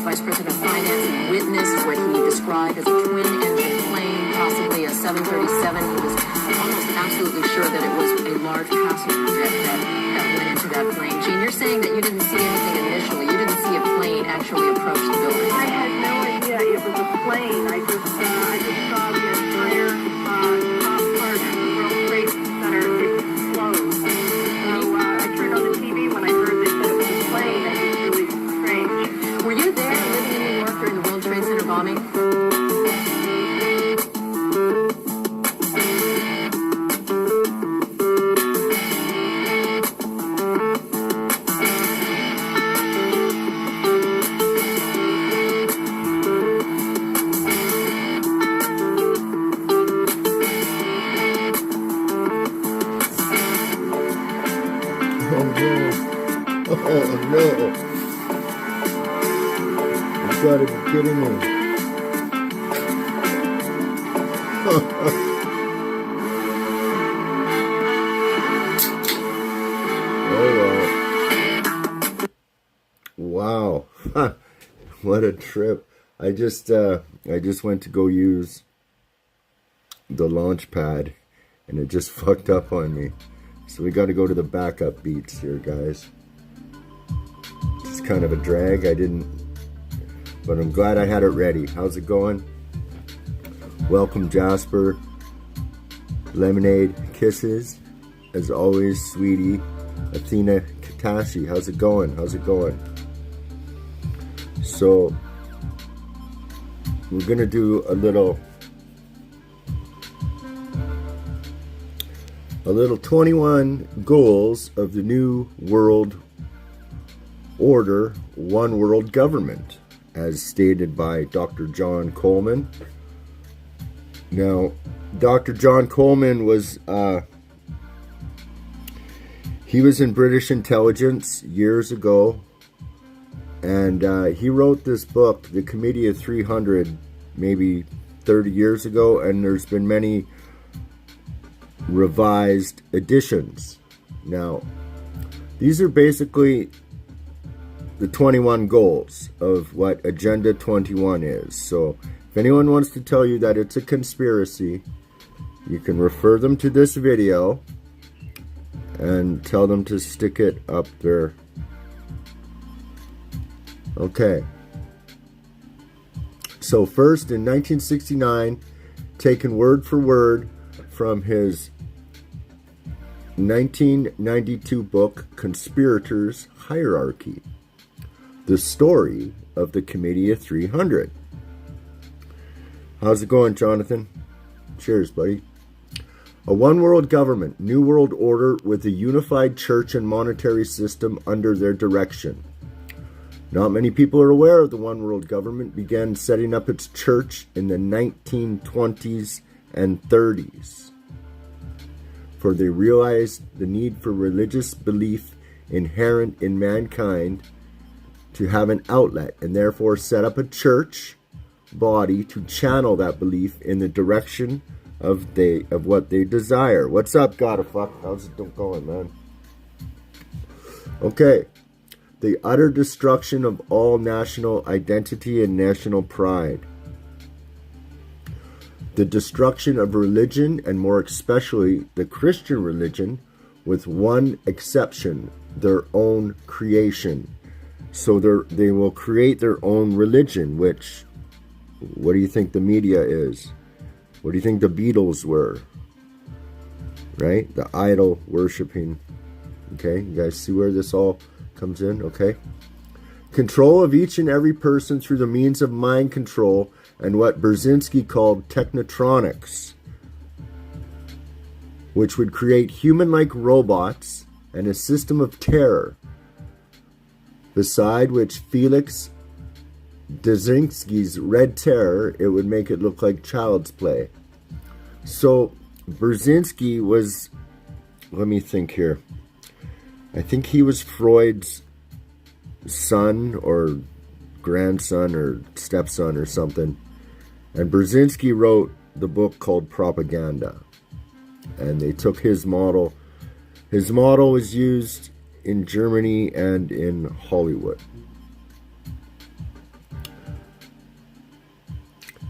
Vice President of Finance, witnessed what he described as a twin-engine plane, possibly a 737. He was almost absolutely sure that it was a large passenger jet that went into that plane. Gene, you're saying that you didn't see anything initially. You didn't see a plane actually approach the building. I had no idea it was a plane. I just saw the entire top part of the World Trade Center explode. So I turned on the TV when I heard they said it was a plane. It was really strange. Were you there living in New York during the World Trade Center bombing? Oh no! You gotta be kidding me! Oh wow! Wow! What a trip! I just went to go use the launch pad, and it just fucked up on me. So we got to go to the backup beats here, guys. It's kind of a drag. But I'm glad I had it ready. How's it going? Welcome, Jasper. Lemonade Kisses. As always, sweetie. Athena Katashi. How's it going? How's it going? So, we're going to do a little 21 goals of the New World Order, One World Government, as stated by Dr. John Coleman. Now, Dr. John Coleman was, he was in British intelligence years ago, and he wrote this book, The Committee of 300, maybe 30 years ago, and there's been many revised editions. Now, these are basically the 21 goals of what Agenda 21 is. So if anyone wants to tell you that it's a conspiracy, you can refer them to this video and tell them to stick it up there. Okay. So first, in 1969, taken word for word from his 1992 book, Conspirators' Hierarchy, the story of the Committee of 300. How's it going, Jonathan? Cheers, buddy. A one-world government, new world order with a unified church and monetary system under their direction. Not many people are aware of the one world government began setting up its church in the 1920s and 30s. For they realized the need for religious belief inherent in mankind to have an outlet, and therefore set up a church body to channel that belief in the direction of what they desire. What's up, gotta fuck? How's it going, man? Okay. The utter destruction of all national identity and national pride. The destruction of religion, and more especially the Christian religion, with one exception, their own creation. So they will create their own religion, which, what do you think the media is? What do you think the Beatles were? Right? The idol worshipping. Okay, you guys see where this all comes in? Okay. Control of each and every person through the means of mind control and what Brzezinski called technotronics, which would create human-like robots and a system of terror, beside which Felix Dzerzhinsky's Red Terror, it would make it look like child's play. So Brzezinski was, let me think here, I think he was Freud's son or grandson or stepson or something. And Brzezinski wrote the book called Propaganda. And they took his model. His model was used in Germany and in Hollywood.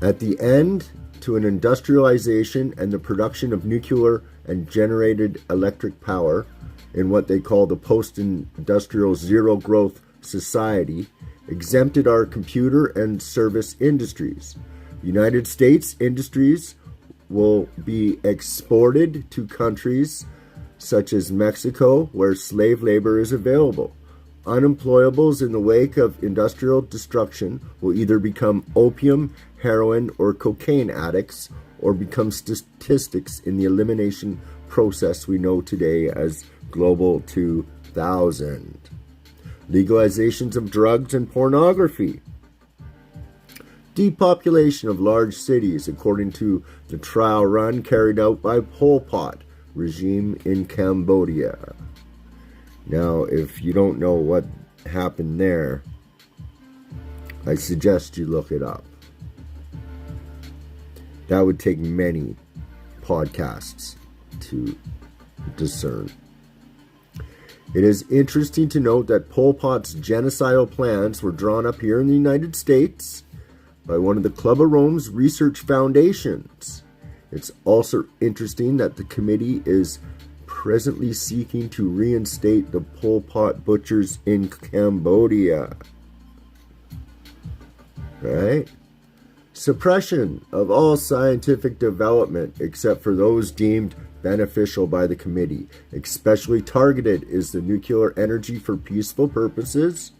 At the end to an industrialization and the production of nuclear and generated electric power in what they call the post-industrial zero-growth society, exempted our computer and service industries. United States industries will be exported to countries such as Mexico, where slave labor is available. Unemployables in the wake of industrial destruction will either become opium, heroin, or cocaine addicts, or become statistics in the elimination process we know today as Global 2000. Legalizations of drugs and pornography. Depopulation of large cities according to the trial run carried out by Pol Pot regime in Cambodia. Now, if you don't know what happened there, I suggest you look it up. That would take many podcasts to discern. It is interesting to note that Pol Pot's genocidal plans were drawn up here in the United States by one of the Club of Rome's research foundations. It's also interesting that the committee is presently seeking to reinstate the Pol Pot butchers in Cambodia. Right? Suppression of all scientific development except for those deemed beneficial by the committee. Especially targeted is the nuclear energy for peaceful purposes.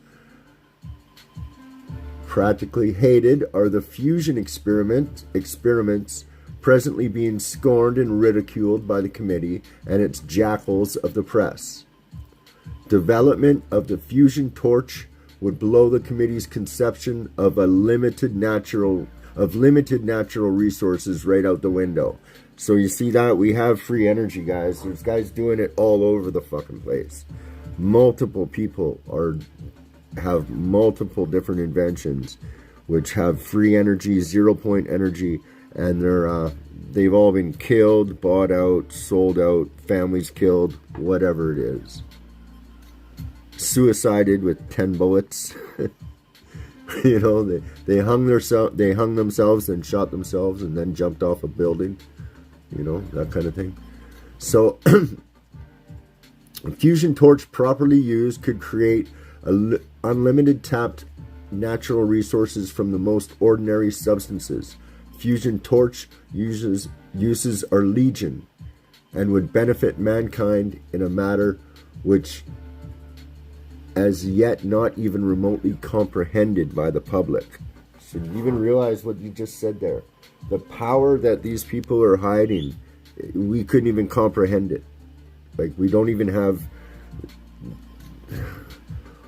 Practically hated are the fusion experiments presently being scorned and ridiculed by the committee and its jackals of the press. Development of the fusion torch would blow the committee's conception of limited natural resources right out the window. So you see that we have free energy, guys. There's guys doing it all over the fucking place. Multiple people have multiple different inventions which have free energy, 0 point energy, and they've all been killed, bought out, sold out, families killed, whatever it is. suicided with 10 bullets. You know, they hung themselves and shot themselves and then jumped off a building. You know, that kind of thing. So a fusion torch properly used could create unlimited tapped natural resources from the most ordinary substances. Fusion torch uses are legion and would benefit mankind in a matter which as yet not even remotely comprehended by the public. So you even realize what you just said there? The power that these people are hiding, we couldn't even comprehend it. Like we don't even have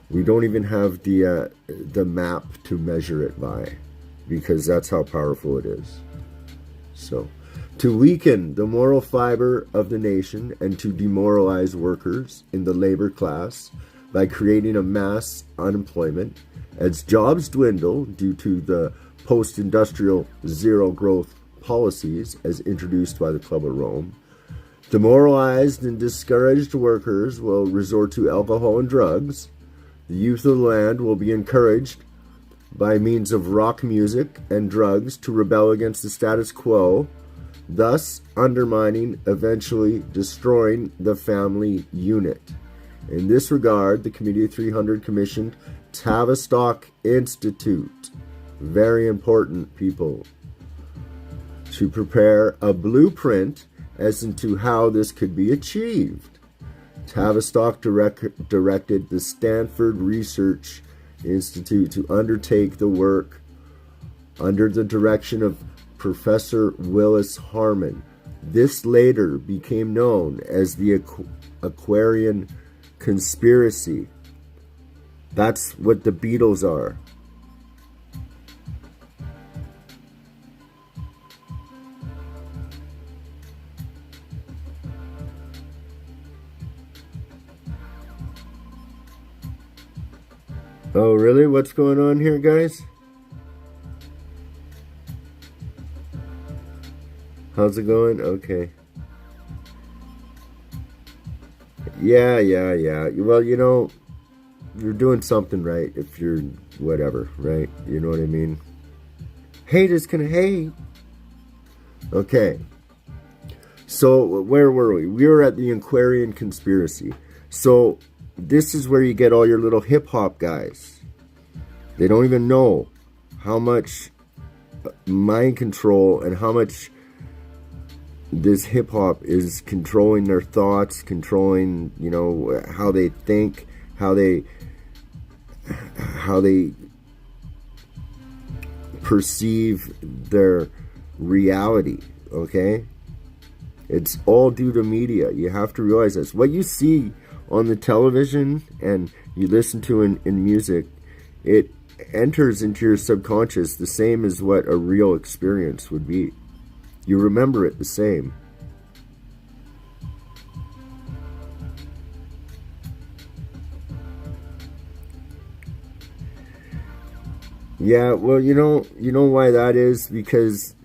the map to measure it by, because that's how powerful it is. So, to weaken the moral fiber of the nation and to demoralize workers in the labor class by creating a mass unemployment as jobs dwindle due to the post-industrial zero growth policies as introduced by the Club of Rome. Demoralized and discouraged workers will resort to alcohol and drugs. The youth of the land will be encouraged by means of rock music and drugs to rebel against the status quo, thus undermining, eventually destroying the family unit. In this regard, the Committee of 300 commissioned Tavistock Institute, very important people, to prepare a blueprint as into how this could be achieved. Tavistock directed the Stanford Research Institute to undertake the work under the direction of Professor Willis Harman. This later became known as the Aquarian Conspiracy. That's what the Beatles are. Oh, really? What's going on here, guys? How's it going? Okay. Yeah. Well, you know, you're doing something right if you're whatever, right? You know what I mean? Haters gonna hate. Okay. So, where were we? We were at the Aquarian Conspiracy. So, this is where you get all your little hip-hop guys. They don't even know how much mind control and how much this hip-hop is controlling their thoughts, controlling, you know, how they think, how they perceive their reality, okay? It's all due to media. You have to realize this. What you see on the television and you listen to in music, it enters into your subconscious the same as what a real experience would be. You remember it the same. Yeah, well, you know why that is? Because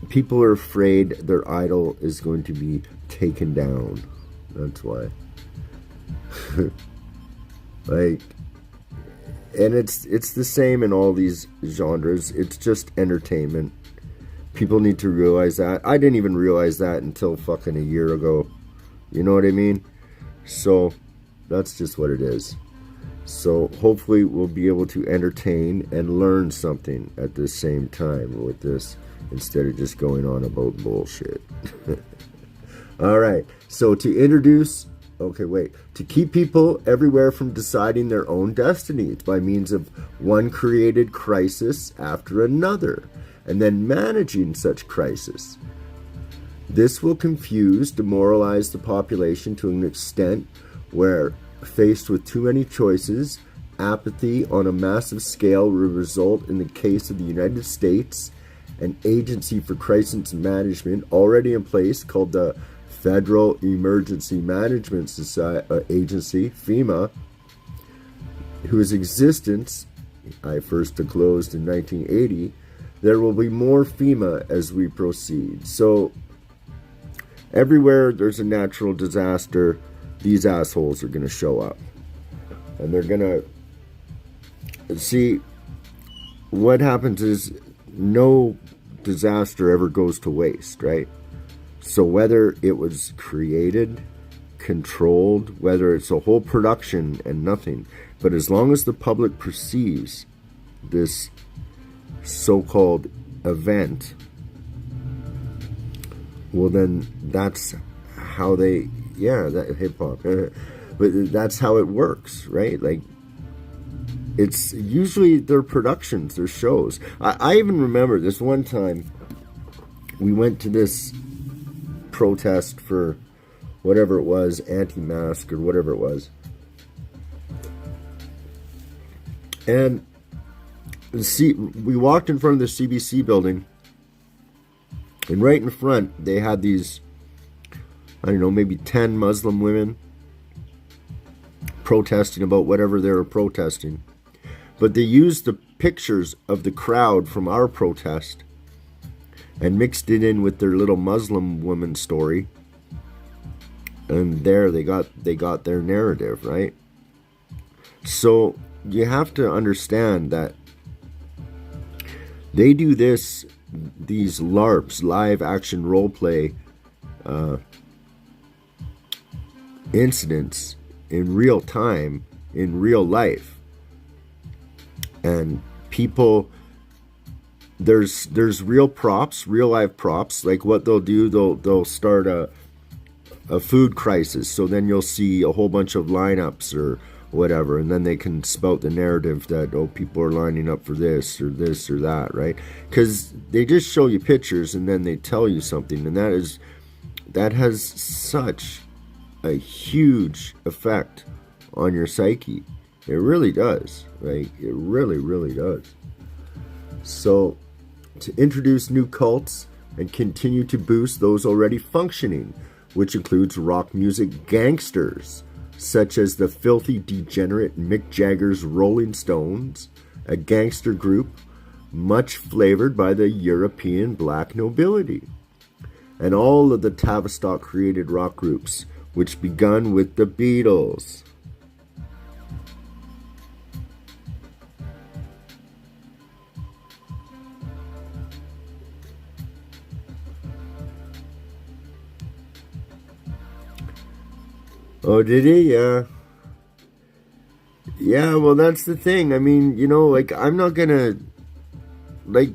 people are afraid their idol is going to be taken down. That's why. Like, and it's the same in all these genres. It's just entertainment. People need to realize that. I didn't even realize that until fucking a year ago. You know what I mean? So that's just what it is. So hopefully we'll be able to entertain and learn something at the same time with this, instead of just going on about bullshit. All right. So to keep people everywhere from deciding their own destiny by means of one created crisis after another, and then managing such crisis. This will confuse, demoralize the population to an extent where, faced with too many choices, apathy on a massive scale will result in the case of the United States, an agency for crisis management already in place called the Federal Emergency Management Agency, FEMA, whose existence I first disclosed in 1980. There will be more FEMA as we proceed. So everywhere there's a natural disaster, these assholes are going to show up. And they're gonna see what happens is no disaster ever goes to waste, right? So whether it was created, controlled, whether it's a whole production and nothing, but as long as the public perceives this so-called event, well then that's how they, that hip-hop, but that's how it works, right? Like, it's usually their productions, their shows. I even remember this one time we went to this protest for whatever it was, anti-mask or whatever it was. And see, we walked in front of the CBC building, and right in front they had these, I don't know, maybe 10 Muslim women protesting about whatever they were protesting. But they used the pictures of the crowd from our protest and mixed it in with their little Muslim woman story. And there they got their narrative, right? So you have to understand that they do these LARPs, live action role play incidents in real time, in real life. And people, there's real props, real life props. Like what they'll do, they'll start a food crisis. So then you'll see a whole bunch of lineups or whatever, and then they can spout the narrative that, oh, people are lining up for this or that, right? Because they just show you pictures and then they tell you something, and that has such a huge effect on your psyche. It really does. Like, it really, really does. So, to introduce new cults and continue to boost those already functioning, which includes rock music gangsters, such as the filthy degenerate Mick Jagger's Rolling Stones, a gangster group much flavored by the European black nobility, and all of the Tavistock created rock groups, which begun with the Beatles. Oh, did he? Yeah. Yeah, well, that's the thing. I mean, you know, like, I'm not gonna, like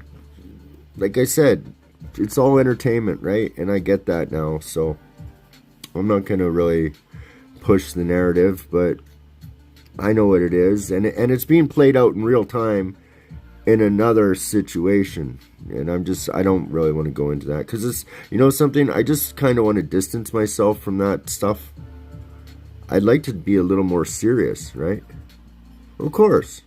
I said, it's all entertainment, right? And I get that now, so I'm not gonna really push the narrative, but I know what it is, and it's being played out in real time in another situation, and I don't really want to go into that, because it's, you know something, I just kind of want to distance myself from that stuff. I'd like to be a little more serious, right? Of course.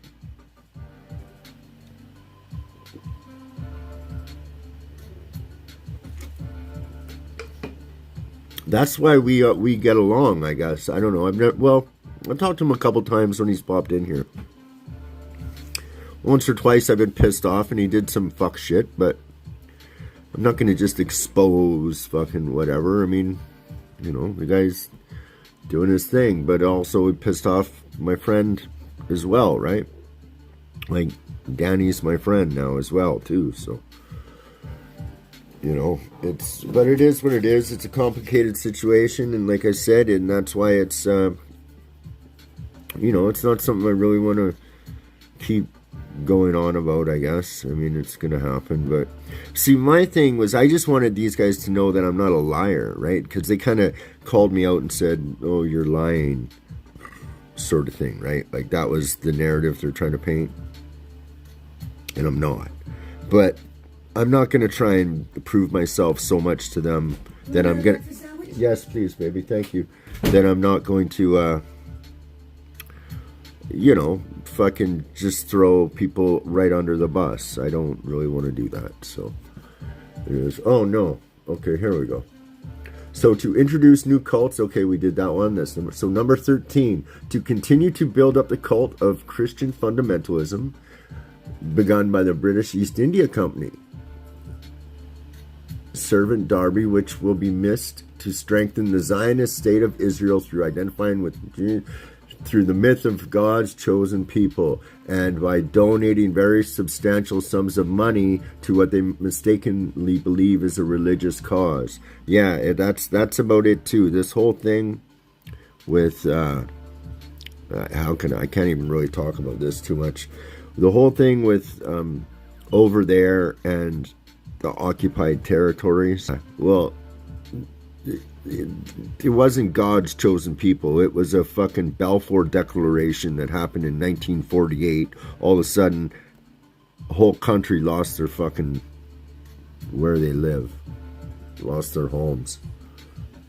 That's why we get along, I guess. I don't know. I've talked to him a couple times when he's popped in here. Once or twice I've been pissed off and he did some fuck shit, but I'm not going to just expose fucking whatever. I mean, you know, the guy's doing his thing, but also it pissed off my friend as well, right? Like, Danny's my friend now as well, too, so, you know, but it is what it is. It's a complicated situation, and like I said, and that's why it's, you know, it's not something I really want to keep going on about, I guess. I mean, it's gonna happen, but see, my thing was, I just wanted these guys to know that I'm not a liar, right? Because they kind of called me out and said, oh, you're lying, sort of thing, right? Like, that was the narrative they're trying to paint, and I'm not. But I'm not gonna try and prove myself so much to them that I'm gonna, yes, please, baby, thank you, that I'm not going to you know, fucking just throw people right under the bus. I don't really want to do that. So it is. Oh no. Okay, here we go. So to introduce new cults, okay, we did that one. That's number 13. To continue to build up the cult of Christian fundamentalism begun by the British East India Company. Servant Darby, which will be missed, to strengthen the Zionist state of Israel through identifying with through the myth of God's chosen people, and by donating very substantial sums of money to what they mistakenly believe is a religious cause. Yeah, that's about it too. This whole thing with I can't even really talk about this too much. The whole thing with over there and the occupied territories. Well, it wasn't God's chosen people. It was a fucking Balfour Declaration that happened in 1948. All of a sudden, the whole country lost their fucking where they live, lost their homes.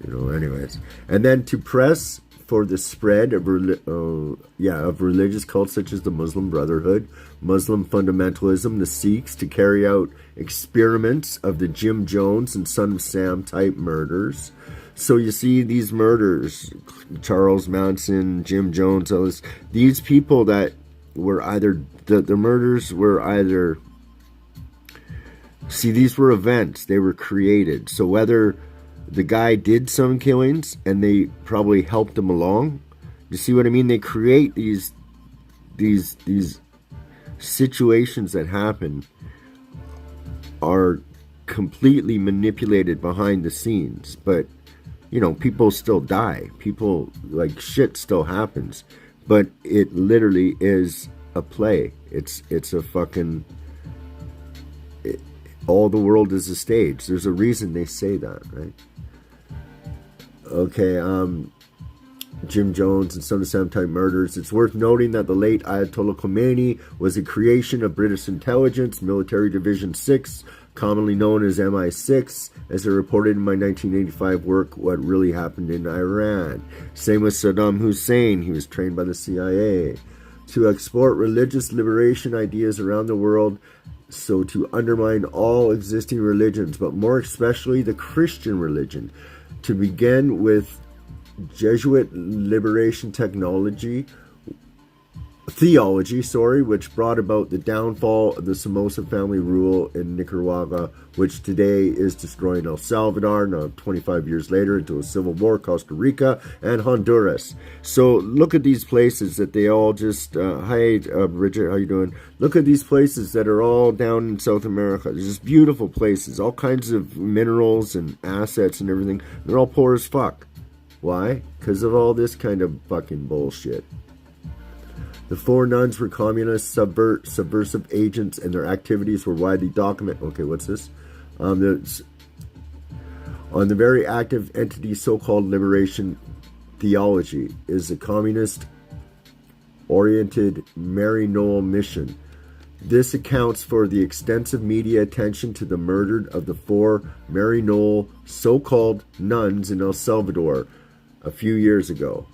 Anyways, and then to press for the spread of religious cults such as the Muslim Brotherhood, Muslim fundamentalism, the Sikhs, to carry out experiments of the Jim Jones and Son of Sam type murders. So you see these murders, Charles Manson, Jim Jones, all this, these people that were either, the murders were either, see, these were events, they were created. So whether the guy did some killings and they probably helped him along, you see what I mean? They create these situations that happen are completely manipulated behind the scenes, but people still die. People, like, shit still happens. But it literally is a play. It's a fucking... all the world is a stage. There's a reason they say that, right? Okay, Jim Jones and Son of Sam type murders. It's worth noting that the late Ayatollah Khomeini was a creation of British intelligence, Military Division 6, commonly known as MI6, as I reported in my 1985 work, What Really Happened in Iran. Same with Saddam Hussein. He was trained by the CIA to export religious liberation ideas around the world, so to undermine all existing religions, but more especially the Christian religion. To begin with Jesuit liberation theology, which brought about the downfall of the Somoza family rule in Nicaragua, which today is destroying El Salvador, now 25 years later, into a civil war, Costa Rica, and Honduras. So look at these places that they all just, hi, Bridget, how you doing? Look at these places that are all down in South America. They're just beautiful places, all kinds of minerals and assets and everything. They're all poor as fuck. Why? Because of all this kind of fucking bullshit. The four nuns were communist, subversive agents, and their activities were widely documented. Okay, what's this? On the very active entity, so-called liberation theology, is a communist-oriented Maryknoll mission. This accounts for the extensive media attention to the murder of the four Maryknoll so-called nuns in El Salvador a few years ago.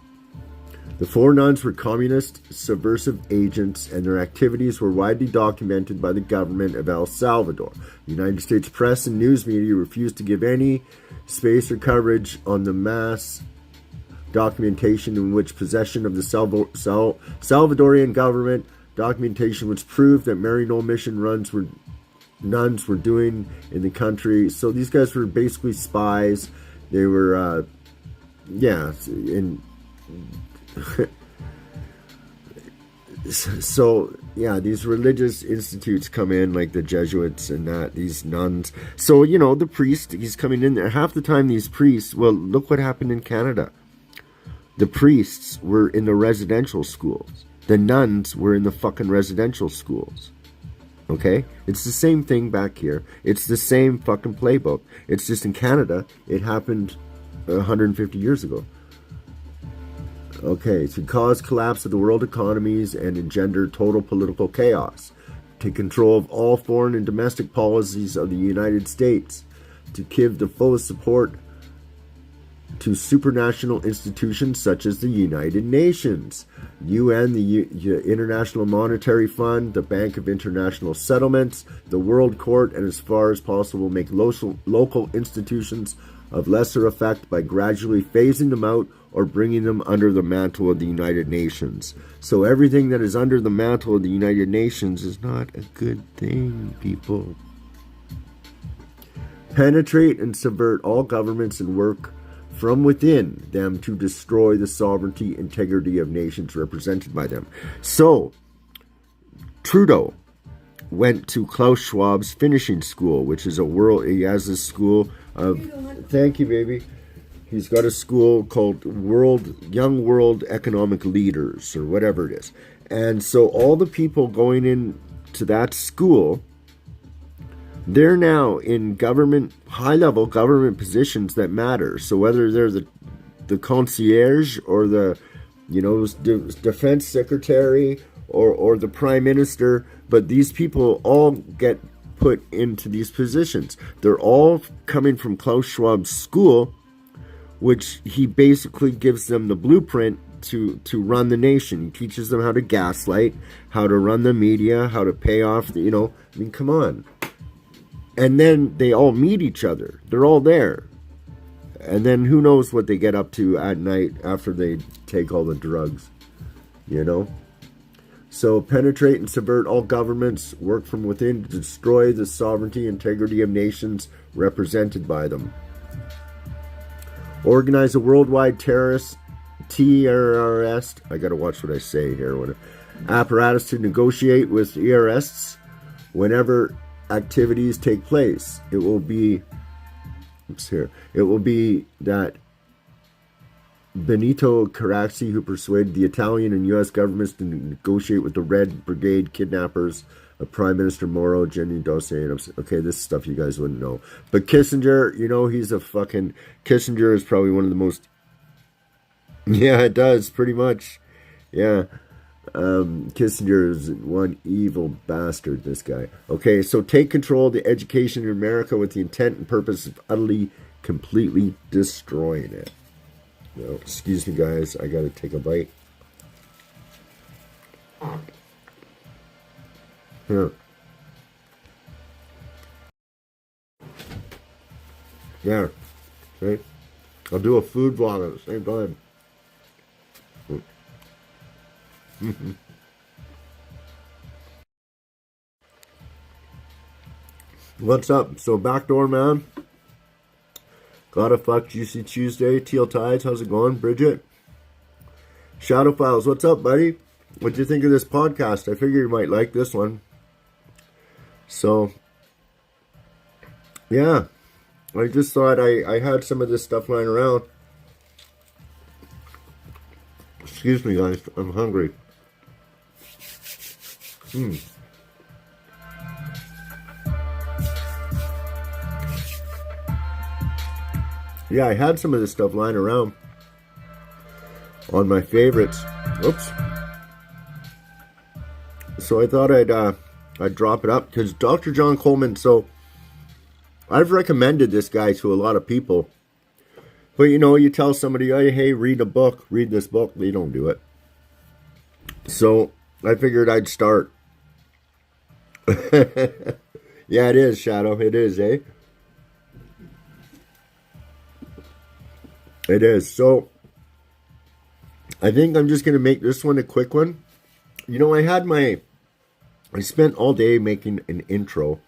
The four nuns were communist subversive agents, and their activities were widely documented by the government of El Salvador. The United States press and news media refused to give any space or coverage on the mass documentation in which possession of the Salvadorian government, documentation which proved that Maryknoll mission nuns were doing in the country. So these guys were basically spies. They were, so yeah, these religious institutes come in, like the Jesuits and these nuns. So the priest, he's coming in there. Half the time these priests, well, look what happened in Canada. The priests were in the residential schools. The nuns were in the fucking residential schools. Okay? It's the same thing back here. It's the same fucking playbook. It's just in Canada, it happened 150 years ago. Okay, to cause collapse of the world economies and engender total political chaos. Take control of all foreign and domestic policies of the United States. To give the fullest support to supranational institutions such as the United Nations, UN, the International Monetary Fund, the Bank of International Settlements, the World Court, and as far as possible make local institutions of lesser effect by gradually phasing them out or bringing them under the mantle of the United Nations. So everything that is under the mantle of the United Nations is not a good thing, people. Penetrate and subvert all governments and work from within them to destroy the sovereignty, integrity of nations represented by them. So, Trudeau went to Klaus Schwab's finishing school, which is he has a school of, thank you, baby. He's got a school called Young World Economic Leaders, or whatever it is. And so all the people going into that school, they're now in high-level government positions that matter. So whether they're the concierge or the, defense secretary or the prime minister, but these people all get put into these positions. They're all coming from Klaus Schwab's school, which he basically gives them the blueprint to run the nation. He teaches them how to gaslight, how to run the media, how to pay off come on. And then they all meet each other. They're all there. And then who knows what they get up to at night after they take all the drugs, So penetrate and subvert all governments, work from within to destroy the sovereignty, integrity of nations represented by them. Organize a worldwide terrorist I gotta watch what I say here. Apparatus to negotiate with terrorists whenever activities take place. It will be that Benito Carracci, who persuaded the Italian and U.S. governments to negotiate with the Red Brigade kidnappers of Prime Minister Moro, Jenny Dosey. Okay, this stuff you guys wouldn't know. But Kissinger, Kissinger is probably one of the most... Yeah, it does, pretty much. Yeah. Kissinger is one evil bastard, this guy. Okay, so take control of the education in America with the intent and purpose of utterly, completely destroying it. Excuse me, guys. I gotta take a bite. Here. Yeah. Okay. I'll do a food vlog at the same time. What's up? So, Backdoor Man. Gotta fuck Juicy Tuesday. Teal Tides, how's it going? Bridget. Shadow Files, what's up, buddy? What'd you think of this podcast? I figure you might like this one. So, yeah. I just thought I had some of this stuff lying around. Excuse me, guys. I'm hungry. Yeah, I had some of this stuff lying around on my favorites. Oops. So I thought I'd drop it up because Dr. John Coleman. So I've recommended this guy to a lot of people, but you tell somebody, oh, hey, read this book. They don't do it. So I figured I'd start. Yeah, it is, Shadow. It is, eh? It is. So I think I'm just going to make this one a quick one. I spent all day making an intro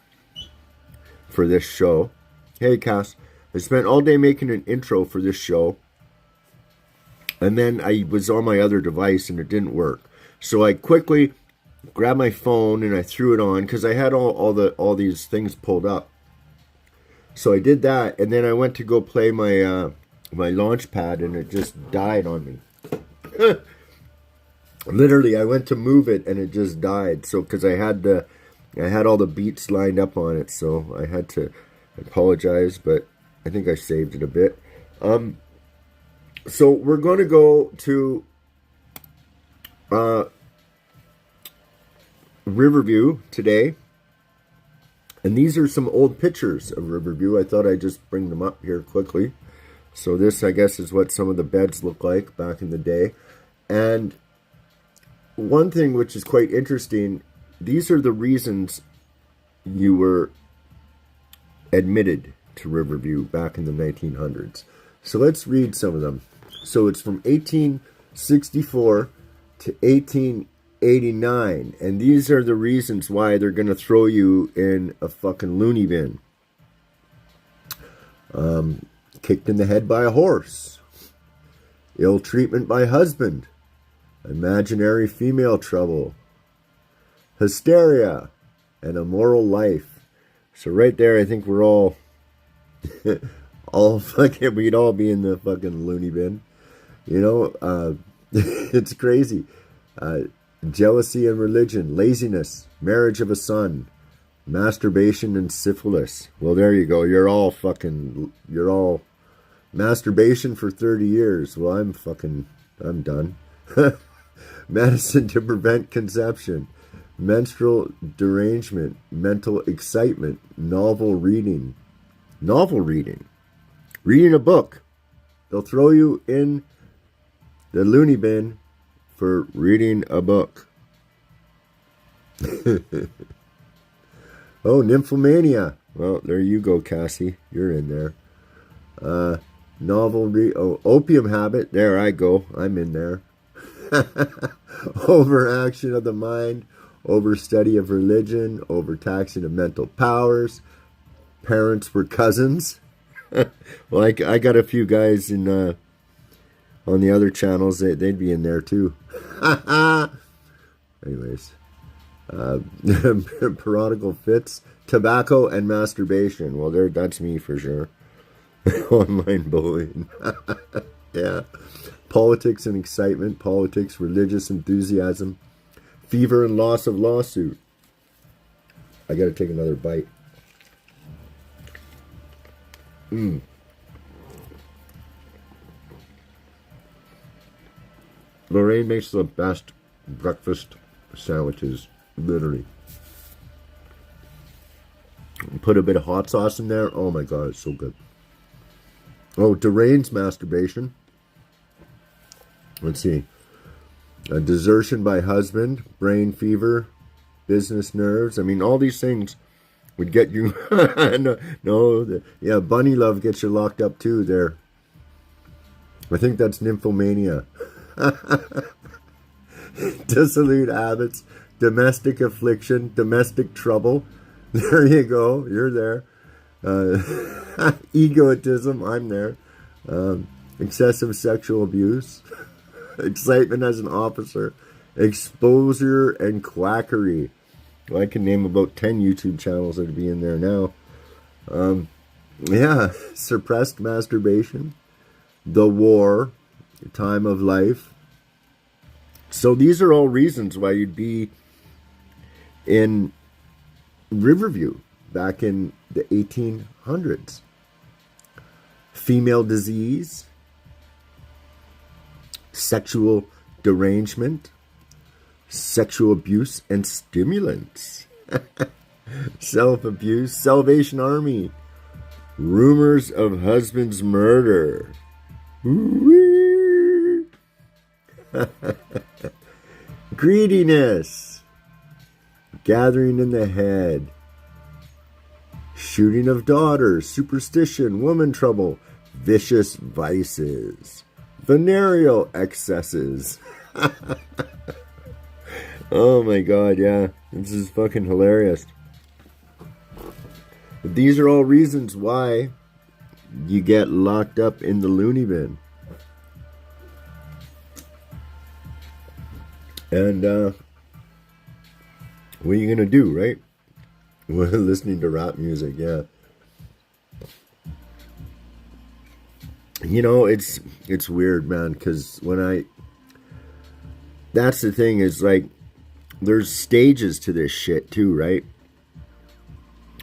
for this show. Hey, Cass. I spent all day making an intro for this show. And then I was on my other device and it didn't work. So I quickly grabbed my phone and I threw it on because I had all these things pulled up. So I did that, and then I went to go play my my launch pad and it just died on me. Literally, I went to move it and it just died. So because I had all the beats lined up on it, so I had to apologize, but I think I saved it a bit. So we're going to go to Riverview today, and these are some old pictures of Riverview. I thought I'd just bring them up here quickly. So this, I guess, is what some of the beds look like back in the day. And one thing which is quite interesting, these are the reasons you were admitted to Riverview back in the 1900s. So let's read some of them. So it's from 1864 to 1889. And these are the reasons why they're going to throw you in a fucking loony bin. kicked in the head by a horse, ill treatment by husband, imaginary female trouble, hysteria, and immoral life. So right there, I think we're all, we'd all be in the fucking loony bin. You know, it's crazy. Jealousy and religion, laziness, marriage of a son, masturbation and syphilis. Well, there you go. You're all masturbation for 30 years. Well, I'm done. Medicine to prevent conception, menstrual derangement, mental excitement, novel reading, reading a book. They'll throw you in the loony bin for reading a book. Oh, nymphomania. Well, there you go, Cassie. You're in there. Opium habit. There I go. I'm in there. Overaction of the mind, overstudy of religion, overtaxing of mental powers. Parents were cousins. Well, I got a few guys in on the other channels. They'd be in there too. Anyways, parodical fits, tobacco, and masturbation. Well, that's me for sure. Online bullying. Yeah. Politics and excitement, politics, religious enthusiasm, fever and loss of lawsuit. I gotta take another bite. Lorraine makes the best breakfast sandwiches, literally. Put a bit of hot sauce in there. Oh my god, it's so good. Oh, deranged masturbation. Let's see. A desertion by husband, brain fever, business nerves. I mean, all these things would get you. Yeah, bunny love gets you locked up too there. I think that's nymphomania. Dissolute habits, domestic affliction, domestic trouble. There you go. You're there. Egotism. I'm there. Excessive sexual abuse. Excitement as an officer, exposure, and quackery. Well, I can name about 10 YouTube channels that would be in there now. Yeah, suppressed masturbation, the war, time of life. So these are all reasons why you'd be in Riverview back in the 1800s. Female disease, sexual derangement, sexual abuse and stimulants, self-abuse, Salvation Army, rumors of husband's murder, greediness, gathering in the head, shooting of daughters, superstition, woman trouble, vicious vices, venereal excesses. Oh my god, yeah. This is fucking hilarious. But these are all reasons why you get locked up in the loony bin. And what are you gonna do, right? We're listening to rap music, yeah. You know, it's weird, man, because that's the thing, is like, there's stages to this shit too, right?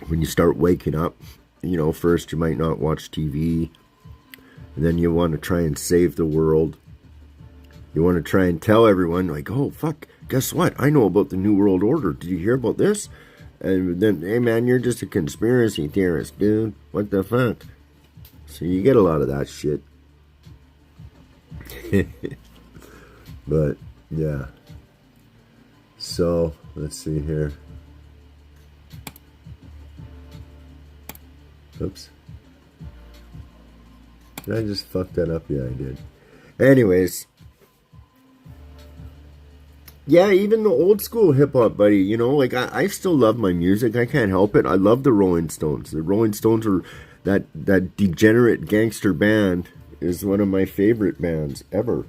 When you start waking up, you know, first you might not watch TV, and then you want to try and save the world. You want to try and tell everyone, like, oh, fuck, guess what? I know about the New World Order. Did you hear about this? And then, hey, man, you're just a conspiracy theorist, dude. What the fuck? So you get a lot of that shit. But, yeah. So, let's see here. Oops. Did I just fuck that up? Yeah, I did. Anyways. Yeah, even the old school hip-hop, buddy, you know, like, I still love my music. I can't help it. I love the Rolling Stones. The Rolling Stones that degenerate gangster band is one of my favorite bands ever.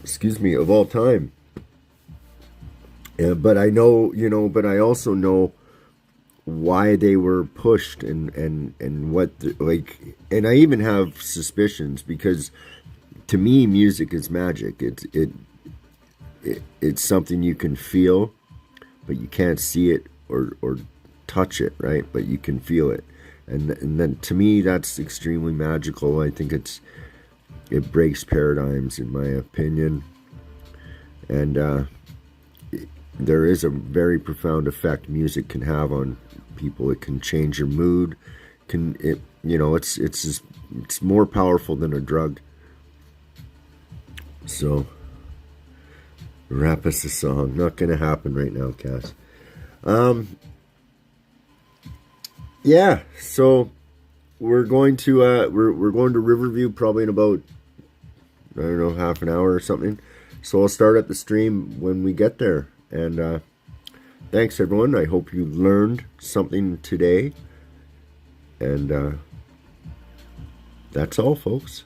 Excuse me, of all time. Yeah, but I know, but I also know why they were pushed and what and I even have suspicions, because to me music is magic. It's something you can feel, but you can't see it or touch it, right? But you can feel it, and then to me that's extremely magical. I think it breaks paradigms, in my opinion, and there is a very profound effect music can have on people. It can change your mood. It's more powerful than a drug. So, rap us a song. Not gonna happen right now, Cass. Yeah. So we're going to we're going to Riverview probably in about, I don't know, half an hour or something. So I'll start up the stream when we get there. And thanks, everyone. I hope you learned something today. And that's all, folks.